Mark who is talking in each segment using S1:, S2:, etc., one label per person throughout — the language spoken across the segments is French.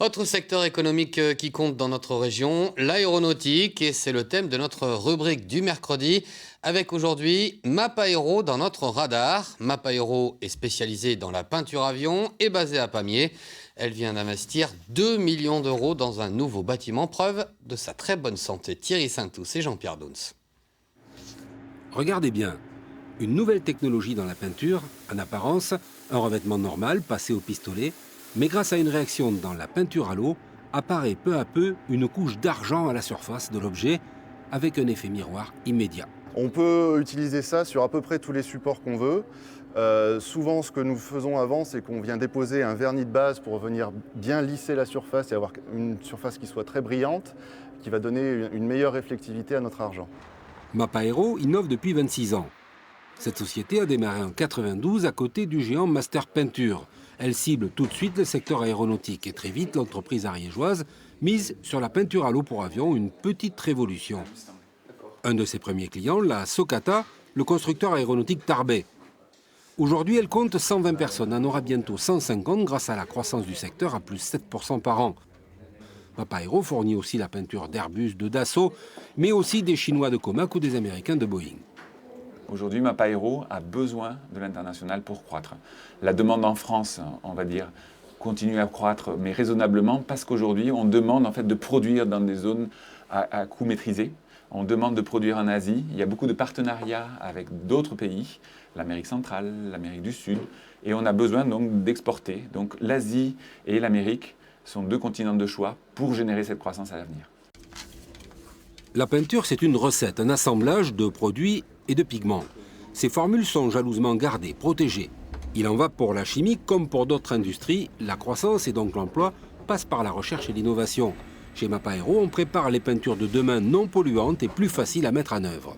S1: Autre secteur économique qui compte dans notre région, l'aéronautique, et c'est le thème de notre rubrique du mercredi, avec aujourd'hui Mapaero dans notre radar. Mapaero est spécialisée dans la peinture avion et basée à Pamiers. Elle vient d'investir 2 millions d'euros dans un nouveau bâtiment, preuve de sa très bonne santé. Thierry Saint-Tous et Jean-Pierre Douns.
S2: Regardez bien, une nouvelle technologie dans la peinture, en apparence, un revêtement normal passé au pistolet, mais grâce à une réaction dans la peinture à l'eau, apparaît peu à peu une couche d'argent à la surface de l'objet, avec un effet miroir immédiat.
S3: On peut utiliser ça sur à peu près tous les supports qu'on veut. Souvent, ce que nous faisons avant, c'est qu'on vient déposer un vernis de base pour venir bien lisser la surface et avoir une surface qui soit très brillante, qui va donner une meilleure réflectivité à notre argent.
S2: Mapaero innove depuis 26 ans. Cette société a démarré en 92 à côté du géant Master Peinture. Elle cible tout de suite le secteur aéronautique et très vite l'entreprise ariégeoise mise sur la peinture à l'eau pour avion, une petite révolution. Un de ses premiers clients, la Socata, le constructeur aéronautique Tarbet. Aujourd'hui, elle compte 120 personnes, en aura bientôt 150 grâce à la croissance du secteur à plus 7% par an. Mapaero fournit aussi la peinture d'Airbus, de Dassault, mais aussi des Chinois de Comac ou des Américains de Boeing.
S4: Aujourd'hui, Mapaero a besoin de l'international pour croître. La demande en France, on va dire, continue à croître, mais raisonnablement, parce qu'aujourd'hui, on demande en fait de produire dans des zones à coût maîtrisé. On demande de produire en Asie. Il y a beaucoup de partenariats avec d'autres pays, l'Amérique centrale, l'Amérique du Sud, et on a besoin donc d'exporter. Donc l'Asie et l'Amérique sont deux continents de choix pour générer cette croissance à l'avenir.
S2: La peinture, c'est une recette, un assemblage de produits et de pigments. Ces formules sont jalousement gardées, protégées. Il en va pour la chimie comme pour d'autres industries. La croissance et donc l'emploi passent par la recherche et l'innovation. Chez Mapaero, on prépare les peintures de demain non polluantes et plus faciles à mettre en œuvre.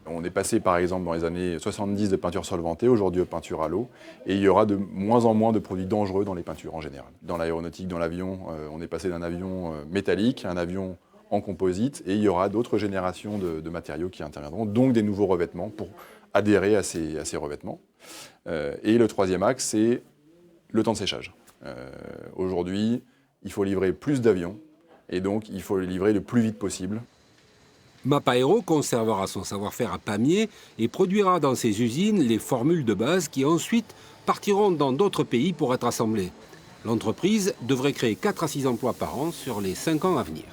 S3: On est passé par exemple dans les années 70 de peinture solvantée, aujourd'hui de peinture à l'eau, et il y aura de moins en moins de produits dangereux dans les peintures en général. Dans l'aéronautique, dans l'avion, on est passé d'un avion métallique à un avion en composite, et il y aura d'autres générations de matériaux qui interviendront, donc des nouveaux revêtements pour adhérer à ces revêtements. Et le troisième axe, c'est le temps de séchage. Aujourd'hui, il faut livrer plus d'avions, et donc il faut les livrer le plus vite possible.
S2: Mapaero conservera son savoir-faire à Pamiers et produira dans ses usines les formules de base qui ensuite partiront dans d'autres pays pour être assemblées. L'entreprise devrait créer 4 à 6 emplois par an sur les 5 ans à venir.